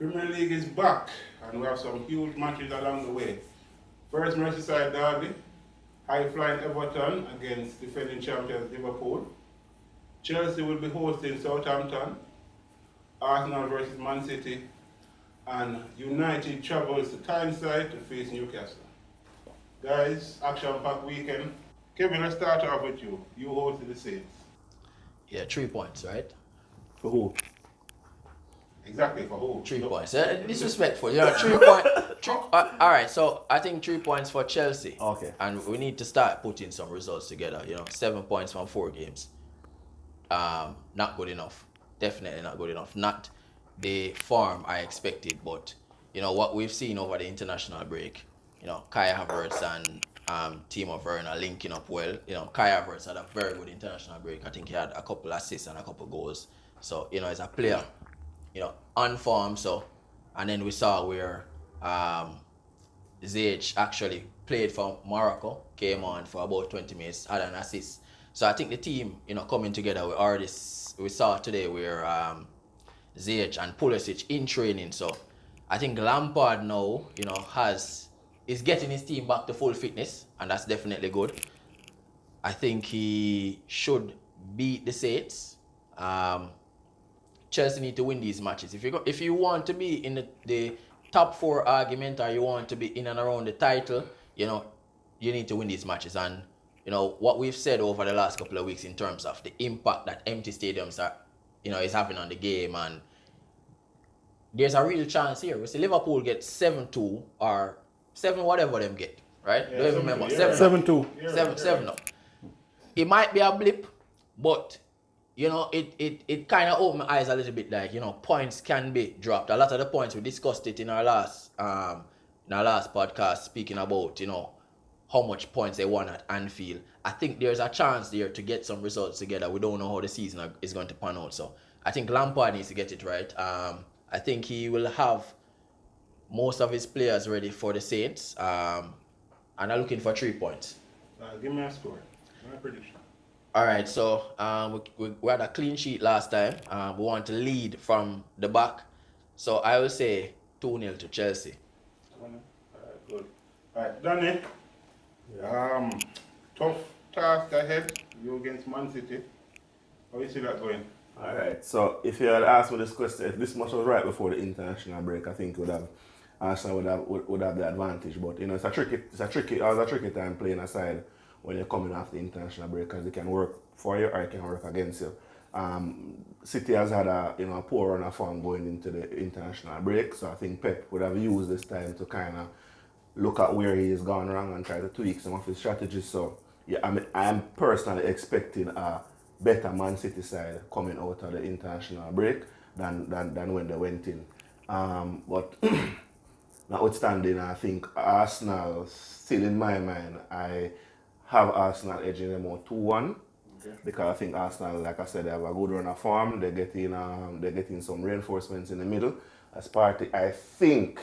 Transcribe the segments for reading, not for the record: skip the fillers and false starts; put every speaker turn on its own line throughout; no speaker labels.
Premier League is back, and we have some huge matches along the way. First Merseyside derby, high-flying Everton against defending champions Liverpool. Chelsea will be hosting Southampton. Arsenal versus Man City. And United travels to Tyneside to face Newcastle. Guys, action-packed weekend. Kevin, let's start off with you. You hosted the Saints.
Yeah, 3 points, right?
For who?
Exactly, for who?
3 points. Disrespectful. Yeah, 3 points. All right, so I think 3 points for Chelsea.
Okay.
And we need to start putting some results together. 7 points from 4 games. Not good enough. Definitely not good enough. Not the form I expected, but what we've seen over the international break. Kai Havertz and Timo Werner linking up well. Kai Havertz had a very good international break. I think he had a couple assists and a couple goals. So as a player, on form. So, and then we saw where Ziyech actually played for Morocco, came on for about 20 minutes, had an assist. So I think the team, coming together. We saw today where Ziyech and Pulisic in training. So I think Lampard now, is getting his team back to full fitness, and that's definitely good. I think he should beat the Saints. Chelsea need to win these matches. If you want to be in the top 4 argument, or you want to be in and around the title, you need to win these matches. And what we've said over the last couple of weeks in terms of the impact that empty stadiums are, is having on the game, and there's a real chance here. We see Liverpool get 7-2 or 7 whatever them get, right?
Yeah,
don't even remember.
7-2.
7 up. It might be a blip, but it kind of opened my eyes a little bit. Like points can be dropped. A lot of the points we discussed it in our last podcast, speaking about how much points they won at Anfield. I think there's a chance there to get some results together. We don't know how the season is going to pan out, so I think Lampard needs to get it right. I think he will have most of his players ready for the Saints, and I'm looking for 3 points.
Give me a score. My prediction.
All right, so we had a clean sheet last time. We want to lead from the back, so I will say 2-0 to Chelsea.
Alright, good. Alright, Danny. Tough task ahead. You against Man City. How you see that going?
Alright, so if you had asked me this question, if this match was right before the international break, I think Arsenal would have the advantage. But it's a tricky time playing aside when you're coming off the international break, because it can work for you or it can work against you. City has had a poor run of form going into the international break, so I think Pep would have used this time to kind of look at where he has gone wrong and try to tweak some of his strategies. So yeah, I am personally expecting a better Man City side coming out of the international break than when they went in. But notwithstanding, I think Arsenal, still in my mind, I have Arsenal edging them out 2-1. Okay. Because I think Arsenal, like I said, they have a good run of form. They're getting some reinforcements in the middle. As Partey, I think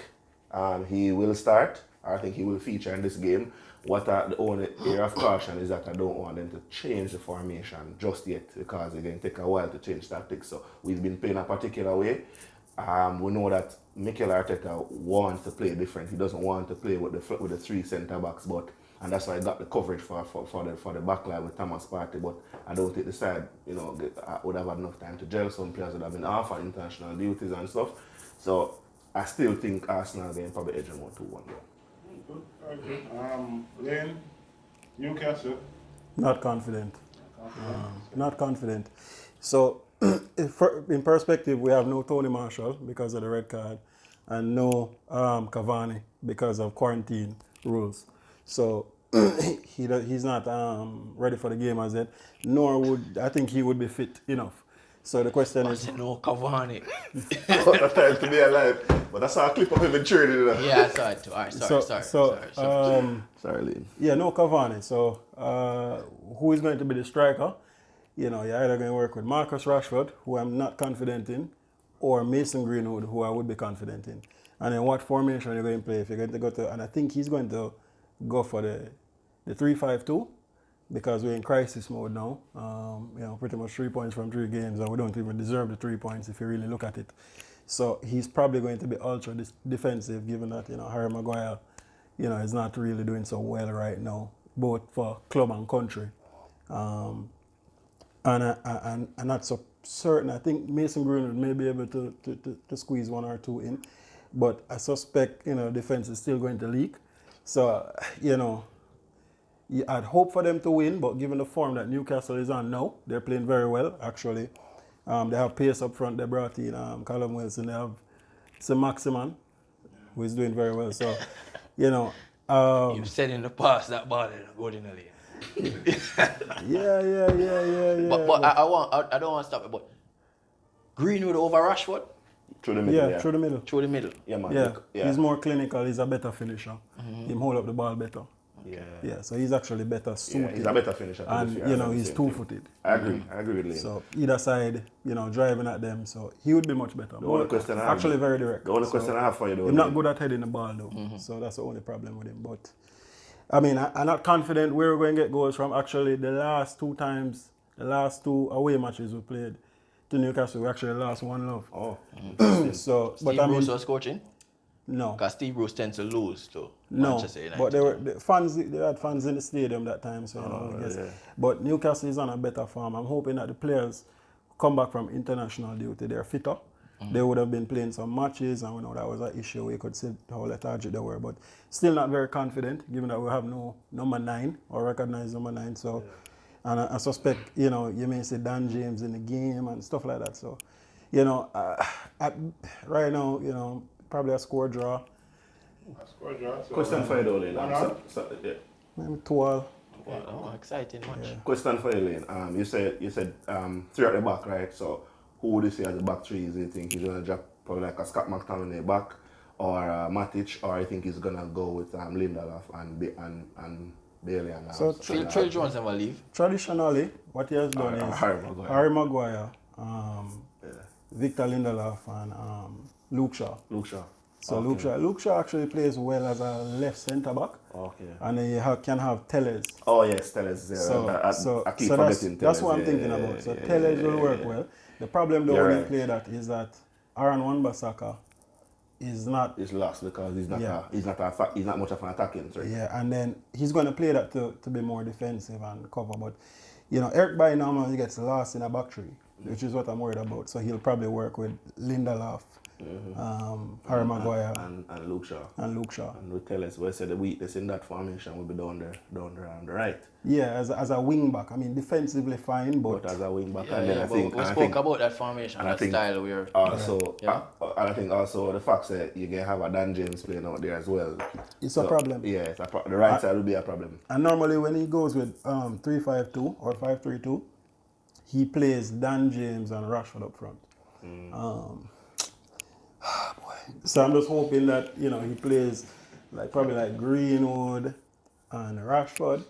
he will start. I think he will feature in this game. The only area of caution is that I don't want them to change the formation just yet, because it's going to take a while to change tactics. So we've been playing a particular way. We know that Mikel Arteta wants to play different. He doesn't want to play with the 3 centre backs, and that's why I got the coverage for the back line with Thomas Partey. But I don't think the side would have had enough time to gel. Some players would have been off on international duties and stuff. So I still think Arsenal game probably edge them out 2-1.
Okay. Lane, Newcastle.
Not confident. Not confident. So, in perspective, we have no Tony Marshall because of the red card, and no Cavani because of quarantine rules. So he's not ready for the game as yet. Nor would I think he would be fit enough. So the question is,
no Cavani.
What a time to be alive. But I saw a clip of him in training.
Yeah, I saw it too. All right, sorry.
Liam.
Yeah, no Cavani. So who is going to be the striker? You're either going to work with Marcus Rashford, who I'm not confident in, or Mason Greenwood, who I would be confident in. And then what formation you're going to play? If you're going to go to, and I think he's going to go for the 3-5-2, because we're in crisis mode now. Pretty much 3 points from 3 games, and we don't even deserve the 3 points if you really look at it. So he's probably going to be ultra defensive, given that, Harry Maguire, is not really doing so well right now, both for club and country. And I'm not so certain. I think Mason Greenwood may be able to squeeze one or two in, but I suspect, defense is still going to leak. So, I'd hope for them to win, but given the form that Newcastle is on now, they're playing very well, actually. They have pace up front. They brought in Callum Wilson. They have Maximan, who is doing very well. So,
You've said in the past that ball is good in the league.
Yeah.
But I don't want to stop it. But Greenwood over Rashford?
Through the middle,
through the middle.
Through the middle.
Yeah, man.
Yeah, he's more clinical. He's a better finisher. Him hold up the ball better.
Yeah.
So he's actually better suited.
He's a better finisher.
And, he's two-footed.
I agree with Lane.
So either side, driving at them. So he would be much better.
The only question I have,
actually very direct.
The only question I have for you, though.
He's not good at heading the ball, though. So that's the only problem with him. But, I'm not confident where we're going to get goals from. Actually, the last two away matches we played to Newcastle, we actually lost 1-0.
Oh.
So,
Steve Bruce was coaching?
No.
Because Steve Bruce tends to lose to
No,
Manchester United.
but they had fans in the stadium that time, so I guess.
Yeah.
But Newcastle is on a better form. I'm hoping that the players come back from international duty. They're fitter. They would have been playing some matches, and we know that was an issue. We could see how lethargic they were, but still not very confident, given that we have no number 9 or recognized number 9. So, and I suspect you may see Dan James in the game and stuff like that. So, right now, probably a score draw.
Question for you, though, Lane.
Maybe 12.
Oh, exciting match.
Yeah. Question for you, Lane. You said 3 at the back, right? So who would you say as the back 3? Do you think he's gonna drop probably like a Scott McTominay back, or Matic, or I think he's gonna go with Lindelof and Bailey and
So
Phil Jones never leave.
Traditionally, what he has done is Harry Maguire, Victor Lindelof, and Luke Shaw. So okay. Luke Shaw actually plays well as a left centre back.
Okay.
And he can have Tellez.
Oh yes, Tellez. Yeah. I keep forgetting Tellez.
That's what I'm thinking about. So Tellez will work well. The problem though when he play that is that Aaron Wan-Bissaka is not.
He's lost because he's not much of an attacking threat.
Yeah, and then he's going to play that to be more defensive and cover. But Eric Bailly normally gets lost in a back three, which is what I'm worried about. So he'll probably work with Lindelof. Harry Maguire
and Luke Shaw.
And
we tell us where the weakness in that formation will be down there on the right.
Yeah, as a wing back. I mean, defensively fine, but
as a wing back.
I think we spoke about that formation, that style we're.
I think also the fact that you can have a Dan James playing out there as well.
It's a problem.
Yeah, the right side will be a problem.
And normally when he goes with 3-5-2 or 5-3-2, he plays Dan James and Rashford up front. So I'm just hoping that he plays probably like Greenwood and Rashford.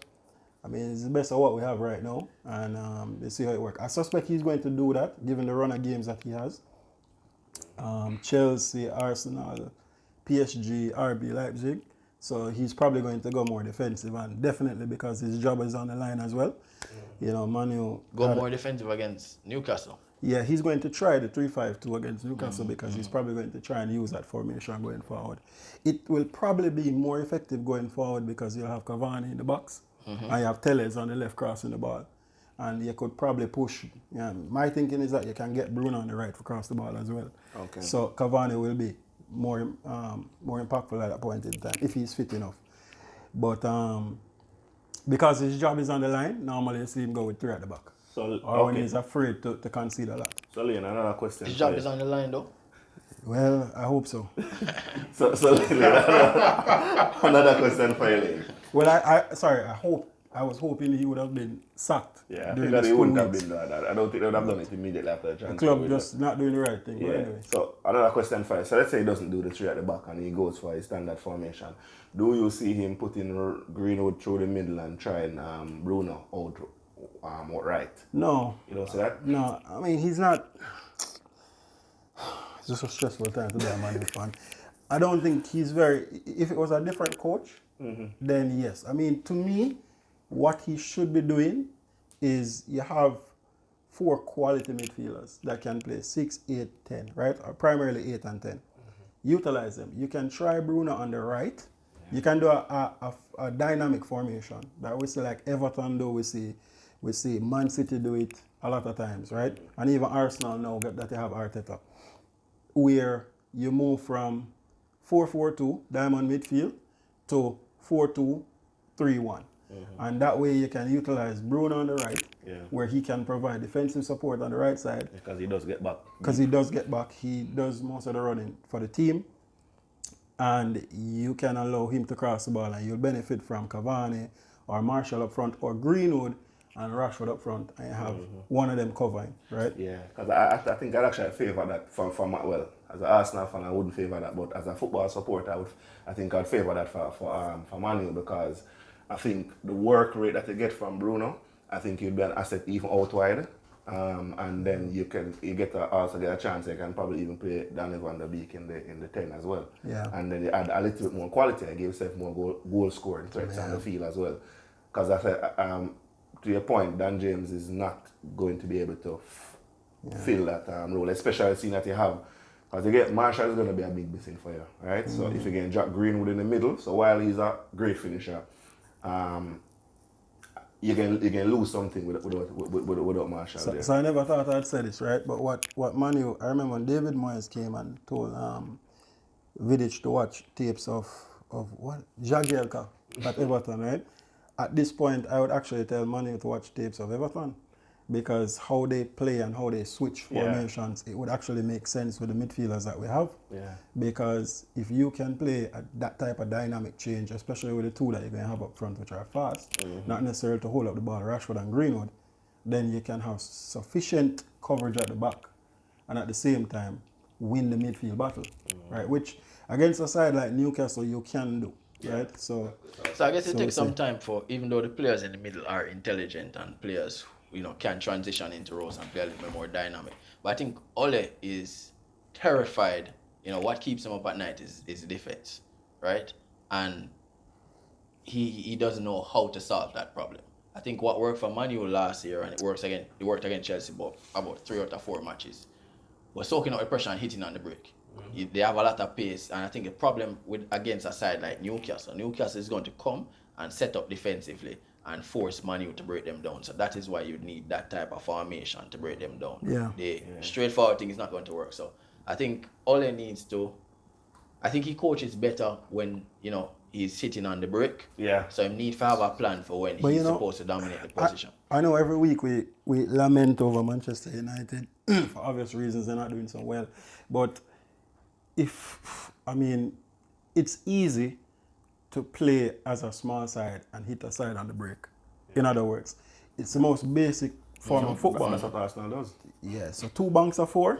I mean, it's the best of what we have right now, and let's see how it works. I suspect he's going to do that given the run of games that he has. Chelsea, Arsenal, PSG, RB Leipzig. So he's probably going to go more defensive, and definitely because his job is on the line as well. Manu
go more defensive against Newcastle.
Yeah, he's going to try the 3-5-2 against Newcastle because he's probably going to try and use that formation going forward. It will probably be more effective going forward because you'll have Cavani in the box and you have Tellez on the left crossing the ball. And you could probably push. My thinking is that you can get Bruno on the right for cross the ball as well.
Okay.
So Cavani will be more impactful at that point in time if he's fit enough. But because his job is on the line, normally you see him go with 3 at the back. Or when he's afraid to concede a lot.
So, Leon, another question.
His job is on the line, though.
Well, I hope so.
so Leon, another question for you, Leon.
Well, I was hoping he would have been sacked.
Yeah, I think that he wouldn't have been done that. I don't think they would have done it immediately after the transfer.
The club just not doing the right thing.
Yeah.
But anyway.
So another question for you. So let's say he doesn't do the 3 at the back and he goes for his standard formation. Do you see him putting Greenwood through the middle and trying Bruno out right?
No.
You don't see that?
No. I mean, he's not. It's just a stressful time to be a Man U fan. I don't think he's very. If it was a different coach, then yes. I mean, to me, what he should be doing is you have 4 quality midfielders that can play 6, 8, 10, right? Or primarily 8 and 10. Utilize them. You can try Bruno on the right. You can do a dynamic formation that we see like Everton do. We see Man City do it a lot of times, right? And even Arsenal now that they have Arteta, where you move from 4-4-2 diamond midfield to 4-2-3-1. And that way you can utilize Bruno on the right, where he can provide defensive support on the right side.
Because he does get back.
He does most of the running for the team. And you can allow him to cross the ball and you'll benefit from Cavani or Marshall up front or Greenwood and Rashford up front, and you have one of them covering, right?
Yeah, because I think I'd actually favour that well, as an Arsenal fan, I wouldn't favour that, but as a football supporter, I think I'd favour that for Man U, because I think the work rate that you get from Bruno, I think you'd be an asset even out wide, and then you also get a chance. You can probably even play Danny van der Beek in the 10 as well.
Yeah.
And then you add a little bit more quality and give yourself more goal scoring threats on the field as well. Because I said, to your point, Dan James is not going to be able to fill that role, especially seeing that you have, because you get Marshall is going to be a big missing for you, right? So if you can drop Greenwood in the middle, so while he's a great finisher, you can lose something without Marshall there.
So I never thought I'd say this, right? But what Manu, I remember when David Moyes came and told Vidic to watch tapes of what? Jagielka at Everton, right? At this point, I would actually tell Manu to watch tapes of Everton, because how they play and how they switch formations, it would actually make sense with the midfielders that we have.
Yeah.
Because if you can play that type of dynamic change, especially with the two that you're going to have up front, which are fast, not necessarily to hold up the ball, Rashford and Greenwood, then you can have sufficient coverage at the back and at the same time win the midfield battle, right? Which against a side like Newcastle, you can do. Right, so
I guess it takes some time for, even though the players in the middle are intelligent and players, can transition into roles and play a little bit more dynamic. But I think Ole is terrified. What keeps him up at night is defense, right? And he doesn't know how to solve that problem. I think what worked for Man U last year, and it worked against Chelsea about 3 out of 4 matches, was soaking up the pressure and hitting on the break. They have a lot of pace, and I think the problem against a side like Newcastle is going to come and set up defensively and force Man U to break them down. So that is why you need that type of formation to break them down. The straightforward thing is not going to work. So I think Ole needs to, I think he coaches better when, he's sitting on the break.
Yeah.
So he needs to have a plan for when he's supposed to dominate the position.
I know every week we lament over Manchester United for obvious reasons. They're not doing so well. But it's easy to play as a small side and hit a side on the break. In other words, it's the most basic form of football.
That's what Arsenal does.
Yeah, so 2 banks of 4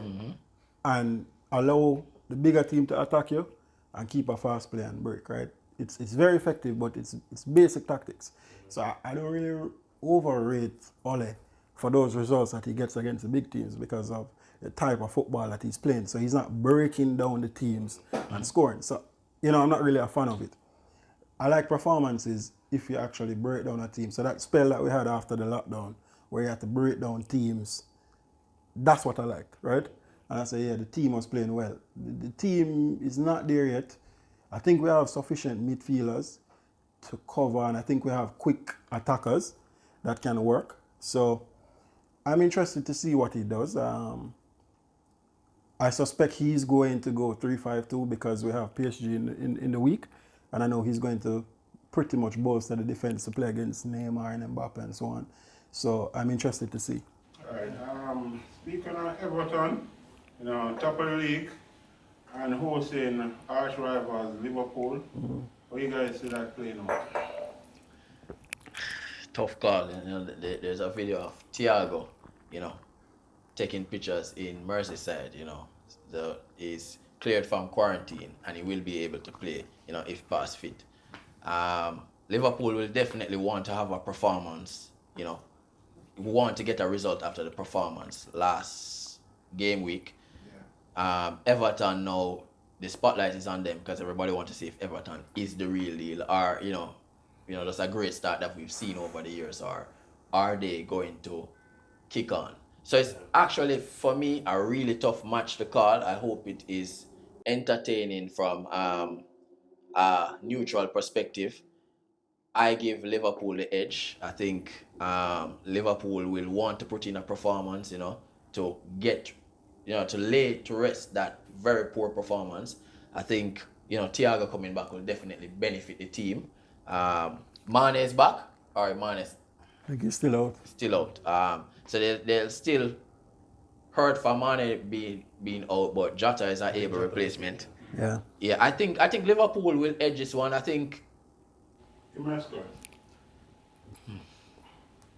and allow the bigger team to attack you and keep a fast play and break, right? It's very effective, but it's basic tactics. So I don't really overrate Ole for those results that he gets against the big teams because of the type of football that he's playing. So he's not breaking down the teams and scoring. So, I'm not really a fan of it. I like performances if you actually break down a team. So that spell that we had after the lockdown, where you had to break down teams, that's what I liked, right? And I say, the team was playing well. The team is not there yet. I think we have sufficient midfielders to cover, and I think we have quick attackers that can work. So I'm interested to see what he does. I suspect he's going to go 3-5-2 because we have PSG in the week, and I know he's going to pretty much bolster the defense to play against Neymar and Mbappe and so on. So I'm interested to see.
All right. Speaking of Everton, top of the league and hosting arch rivals Liverpool, how you guys see that playing out?
Tough call. There's a video of Thiago, taking pictures in Merseyside, he's cleared from quarantine and he will be able to play, if past fit. Liverpool will definitely want to have a performance, want to get a result after the performance last game week. Yeah. Everton now, the spotlight is on them because everybody wants to see if Everton is the real deal or, that's a great start that we've seen over the years, or are they going to kick on? So it's actually, for me, a really tough match to call. I hope it is entertaining from a neutral perspective. I give Liverpool the edge. I think Liverpool will want to put in a performance, to get, to lay to rest that very poor performance. I think, Thiago coming back will definitely benefit the team. Mane is back. All right, Mane is
I think he's still out.
still out. So they'll still hurt for Mane being out, but Jota is an able replacement.
Yeah.
Yeah, I think Liverpool will edge this one. I think
Give me a score.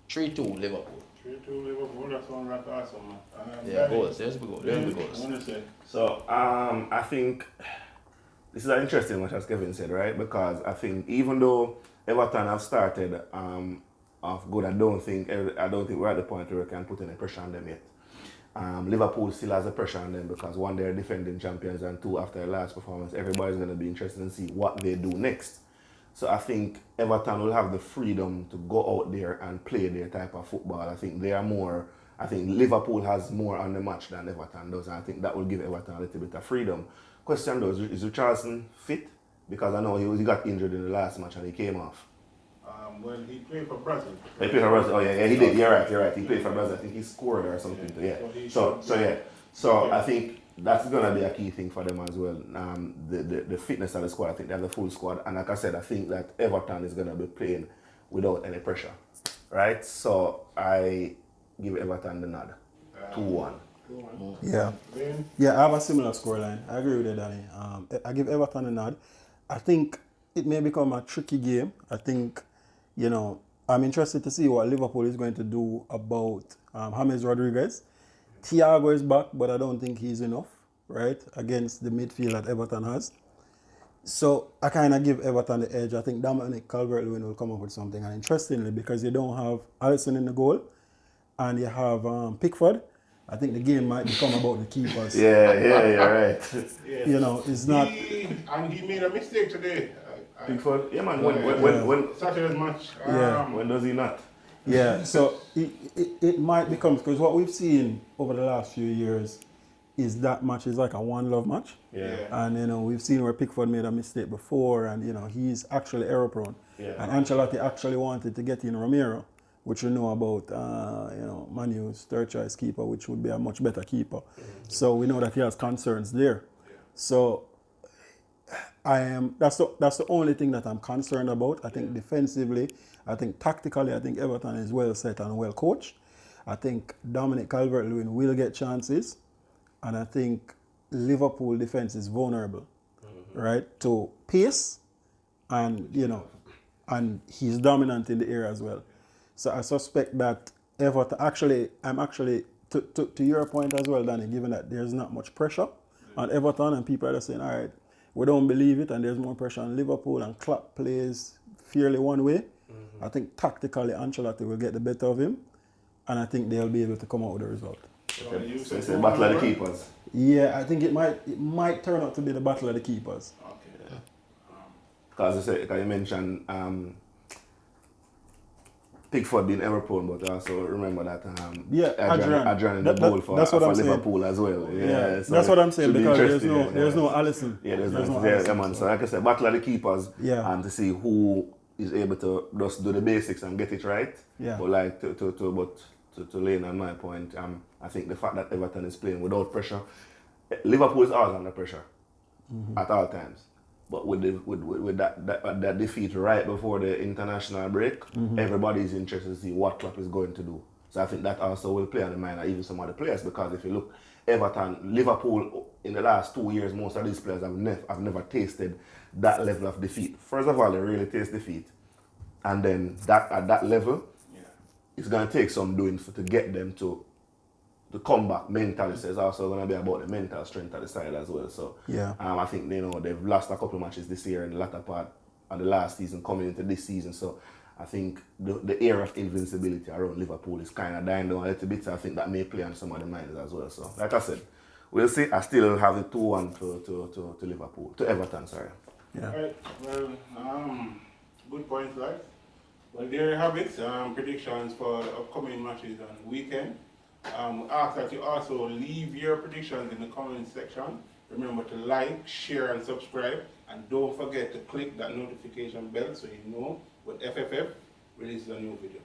3-2 Liverpool.
3-2 Liverpool, that's one that's awesome, man.
Yeah, goals. There's the goal. There's the goals.
I want to say.
So I think this is an interesting match, as Kevin said, right? Because I think even though Everton have started off good, I don't think we're at the point where we can put any pressure on them yet. Liverpool still has the pressure on them because one, they're defending champions, and two, after their last performance, everybody's going to be interested in see what they do next. So I think Everton will have the freedom to go out there and play their type of football. I think Liverpool has more on the match than Everton does, and I think that will give Everton a little bit of freedom. Question though, is Richarlison fit? Because I know he got injured in the last match and he came off.
Well, he played for Brazil.
He played for Brazil. Oh yeah, he did. You're right. He played for Brazil. I think he scored or something. Yeah. So I think that's gonna be a key thing for them as well. The fitness of the squad. I think they have the full squad, and like I said, I think that Everton is gonna be playing without any pressure, right? So I give Everton the nod, 2-1.
Yeah. Yeah, I have a similar scoreline. I agree with you, Danny. I give Everton a nod. I think it may become a tricky game. I think, I'm interested to see what Liverpool is going to do about James Rodriguez. Thiago is back, but I don't think he's enough, right, against the midfield that Everton has. So I kind of give Everton the edge. I think Dominic Calvert-Lewin will come up with something. And interestingly, because you don't have Alisson in the goal and you have Pickford, I think the game might become about the keepers.
Yeah, you're right.
Yes.
It's not.
He made a mistake today.
Pickford, yeah man. When
Saturday's match.
when does he not?
Yeah, so it might become, because what we've seen over the last few years is that match is like a one-love match.
Yeah.
And, we've seen where Pickford made a mistake before, and, he's actually error-prone.
Yeah.
And Ancelotti actually wanted to get in Romero, which we know about, Manu's third-choice keeper, which would be a much better keeper. Mm-hmm. So we know that he has concerns there. Yeah. So that's the only thing that I'm concerned about. I think defensively, I think tactically, I think Everton is well set and well coached. I think Dominic Calvert-Lewin will get chances, and I think Liverpool defense is vulnerable, right, to pace, and and he's dominant in the air as well. So I suspect that Everton to your point as well, Danny, given that there's not much pressure on Everton and people are just saying, all right, we don't believe it, and there's more pressure on Liverpool, and Klopp plays fairly one way. I think tactically Ancelotti will get the better of him, and I think they'll be able to come out with a result.
So it's a battle of the keepers.
Yeah, I think it might turn out to be the battle of the keepers.
Okay.
Because you mentioned Pickford being error-prone, but also remember that Adrian in the goal for Liverpool as well.
Yeah,
so
that's what I'm saying, because there's no Alisson.
Yeah, there's no Alisson. Man. So like I said, battle of the keepers, and to see who is able to just do the basics and get it right.
Yeah.
But like to lean on my point, I think the fact that Everton is playing without pressure, Liverpool is always under pressure at all times. But with that defeat right before the international break, everybody is interested to see what Klopp is going to do. So I think that also will play on the mind of even some other players, because if you look, Liverpool in the last 2 years, most of these players have never tasted that level of defeat. First of all, they really taste defeat, and then at that level, it's going to take some doing to get them to come back mentally. So it's also going to be about the mental strength of the side as well. So I think they've lost a couple of matches this year in the latter part of the last season coming into this season. So I think the air of invincibility around Liverpool is kind of dying down a little bit. So I think that may play on some of the minds as well. So like I said, we'll see. I still have the 2-1 to Liverpool, to Everton, sorry.
Yeah.
All right. Well, good points, guys. Well, there you have it. Predictions for the upcoming matches on the weekend. We ask that you also leave your predictions in the comment section. Remember to like, share, and subscribe. And don't forget to click that notification bell so you know when FFF releases a new video.